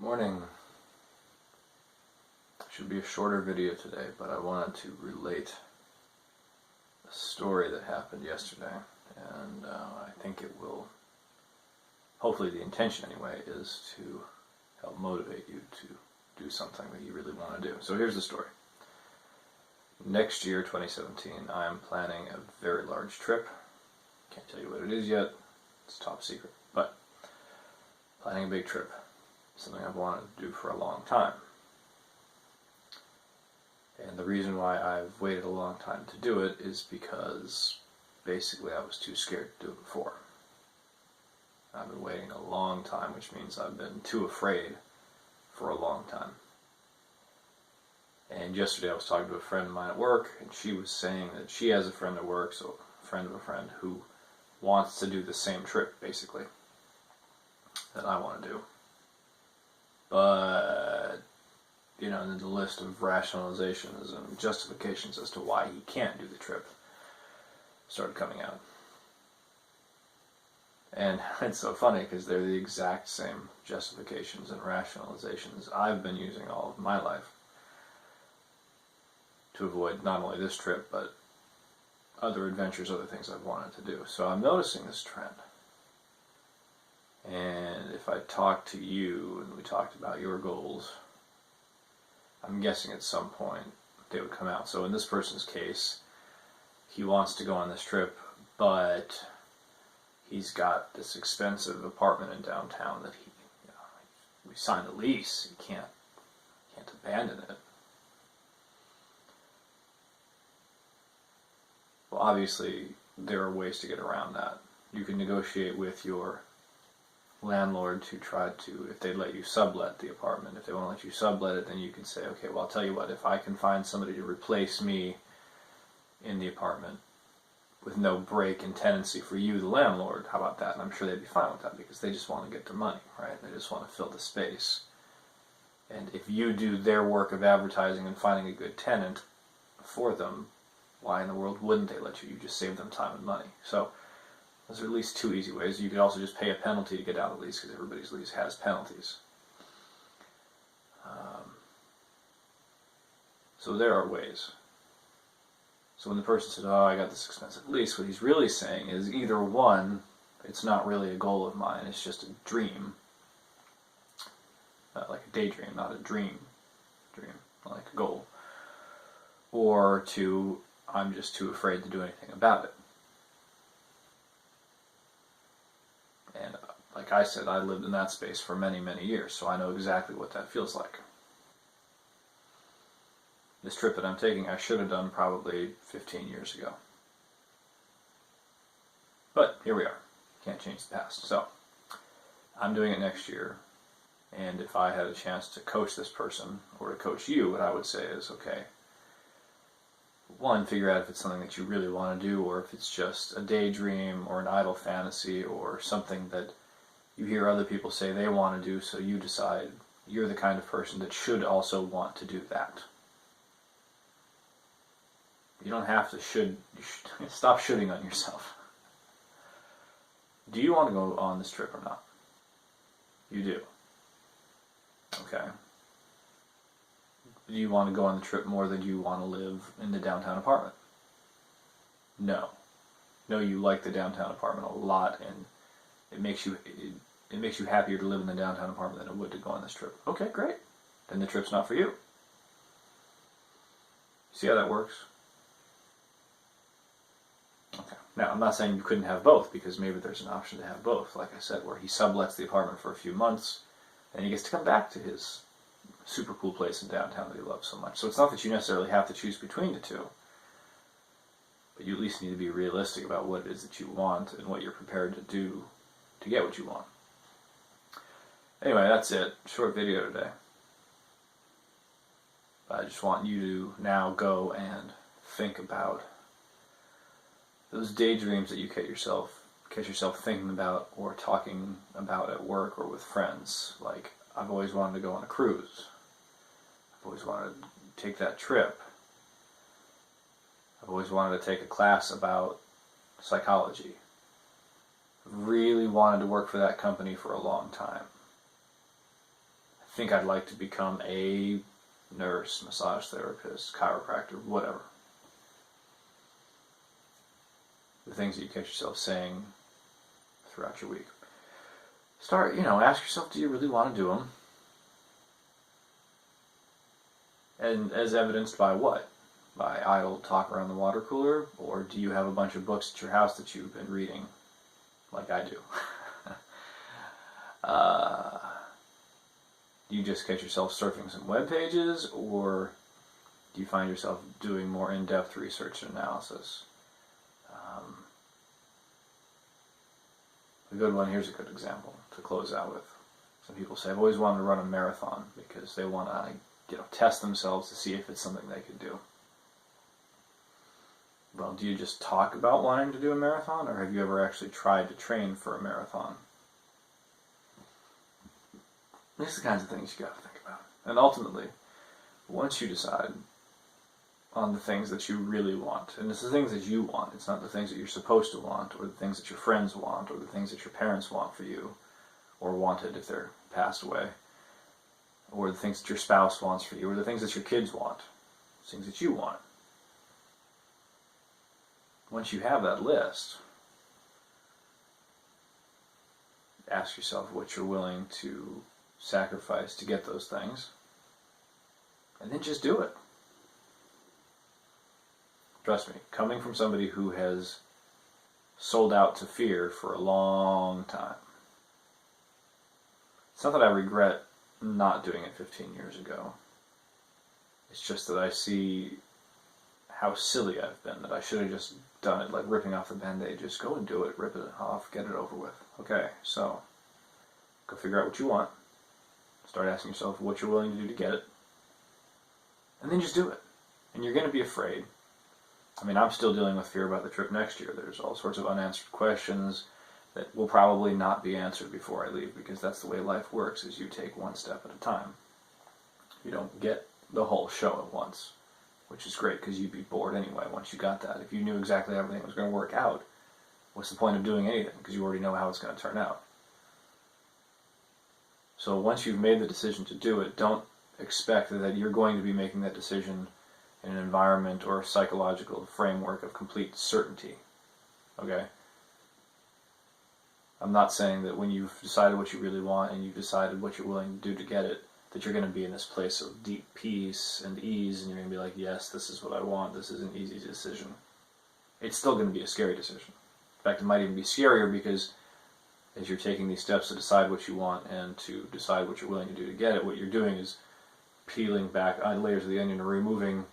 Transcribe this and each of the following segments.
Morning. Should be a shorter video today, but I wanted to relate a story that happened yesterday, and I think it will, hopefully the intention anyway, is to help motivate you to do something that you really want to do. So here's the story. Next year, 2017, I am planning a very large trip. Can't tell you what it is yet, it's top secret, but planning a big trip. Something I've wanted to do for a long time. And the reason why I've waited a long time to do it is because basically I was too scared to do it before. I've been waiting a long time, which means I've been too afraid for a long time. And yesterday I was talking to a friend of mine at work, and she was saying that she has a friend at work, so a friend of a friend, who wants to do the same trip, basically, that I want to do. But, you know, then the list of rationalizations and justifications as to why he can't do the trip started coming out. And it's so funny because they're the exact same justifications and rationalizations I've been using all of my life to avoid not only this trip, but other adventures, other things I've wanted to do. So I'm noticing this trend. And if I talked to you and we talked about your goals, I'm guessing at some point they would come out. So in this person's case, he wants to go on this trip, but he's got this expensive apartment in downtown that we signed a lease. He can't abandon it. Well, obviously there are ways to get around that. You can negotiate with your landlord to try to, if they let you sublet the apartment. If they won't let you sublet it, then you can say, okay, well, I'll tell you what, if I can find somebody to replace me in the apartment with no break in tenancy for you, the landlord, how about that? And I'm sure they'd be fine with that because they just want to get their money, right? They just want to fill the space. And if you do their work of advertising and finding a good tenant for them, why in the world wouldn't they let you? You just save them time and money. So those are at least two easy ways. You could also just pay a penalty to get out of the lease, because everybody's lease has penalties. So there are ways. So when the person says, oh, I got this expensive lease, what he's really saying is either one, it's not really a goal of mine, it's just a dream. Like a daydream, not a dream. Like a goal. Or two, I'm just too afraid to do anything about it. And like I said, I lived in that space for many, many years, so I know exactly what that feels like. This trip that I'm taking, I should have done probably 15 years ago. But here we are. Can't change the past. So, I'm doing it next year, and if I had a chance to coach this person, or to coach you, what I would say is, okay, one, figure out if it's something that you really want to do, or if it's just a daydream or an idle fantasy or something that you hear other people say they want to do, so you decide you're the kind of person that should also want to do that. You don't have to stop shooting on yourself. Do you want to go on this trip or not? You do. Okay. Do you want to go on the trip more than you want to live in the downtown apartment? No. No, you like the downtown apartment a lot, and it makes you happier to live in the downtown apartment than it would to go on this trip. Okay, great. Then the trip's not for you. See how that works? Okay. Now, I'm not saying you couldn't have both, because maybe there's an option to have both, like I said, where he sublets the apartment for a few months, and he gets to come back to his super cool place in downtown that he loves so much. So it's not that you necessarily have to choose between the two, but you at least need to be realistic about what it is that you want and what you're prepared to do to get what you want. Anyway, that's it. Short video today. I just want you to now go and think about those daydreams that you catch yourself thinking about or talking about at work or with friends. Like, I've always wanted to go on a cruise. I've always wanted to take that trip. I've always wanted to take a class about psychology. I've really wanted to work for that company for a long time. I think I'd like to become a nurse, massage therapist, chiropractor, whatever. The things that you catch yourself saying throughout your week. Start, ask yourself, do you really want to do them? And as evidenced by what? By idle talk around the water cooler? Or do you have a bunch of books at your house that you've been reading, like I do? Do you just catch yourself surfing some web pages, or do you find yourself doing more in-depth research and analysis? A good one, here's a good example to close out with. Some people say, I've always wanted to run a marathon because they want to test themselves to see if it's something they could do. Well, do you just talk about wanting to do a marathon, or have you ever actually tried to train for a marathon? These are the kinds of things you got to think about. And ultimately, once you decide on the things that you really want, and it's the things that you want, it's not the things that you're supposed to want, or the things that your friends want, or the things that your parents want for you, or wanted if they're passed away, or the things that your spouse wants for you, or the things that your kids want, things that you want. Once you have that list, ask yourself what you're willing to sacrifice to get those things, and then just do it. Trust me, coming from somebody who has sold out to fear for a long time, it's not that I regret not doing it 15 years ago. It's just that I see how silly I've been, that I should have just done it, like ripping off the Band-Aid. Just go and do it, rip it off, get it over with. Okay, so go figure out what you want. Start asking yourself what you're willing to do to get it. And then just do it. And you're going to be afraid. I mean, I'm still dealing with fear about the trip next year. There's all sorts of unanswered questions that will probably not be answered before I leave, because that's the way life works, is you take one step at a time. You don't get the whole show at once, which is great because you'd be bored anyway once you got that. If you knew exactly how everything was going to work out, what's the point of doing anything? Because you already know how it's going to turn out. So once you've made the decision to do it, don't expect that you're going to be making that decision in an environment or a psychological framework of complete certainty. Okay? I'm not saying that when you've decided what you really want and you've decided what you're willing to do to get it, that you're going to be in this place of deep peace and ease, and you're going to be like, yes, this is what I want, this is an easy decision. It's still going to be a scary decision. In fact, it might even be scarier, because as you're taking these steps to decide what you want and to decide what you're willing to do to get it, what you're doing is peeling back layers of the onion and removing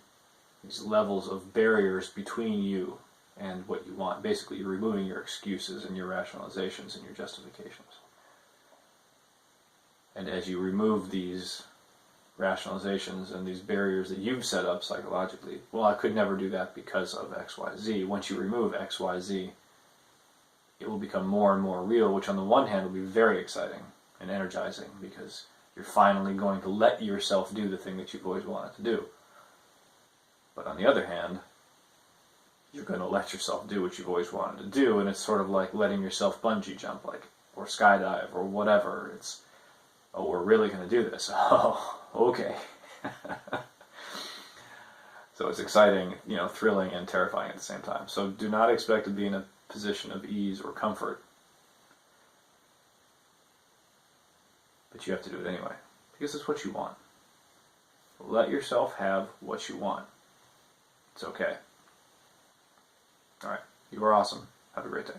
these levels of barriers between you and what you want. Basically, you're removing your excuses and your rationalizations and your justifications. And as you remove these rationalizations and these barriers that you've set up psychologically, well, I could never do that because of X, Y, Z. Once you remove X, Y, Z, it will become more and more real, which on the one hand will be very exciting and energizing, because you're finally going to let yourself do the thing that you've always wanted to do. But on the other hand, you're going to let yourself do what you've always wanted to do, and it's sort of like letting yourself bungee jump, or skydive, or whatever. It's, oh, we're really going to do this. Oh, okay. So it's exciting, thrilling and terrifying at the same time. So do not expect to be in a position of ease or comfort. But you have to do it anyway, because it's what you want. Let yourself have what you want. It's okay. All right. You are awesome. Have a great day.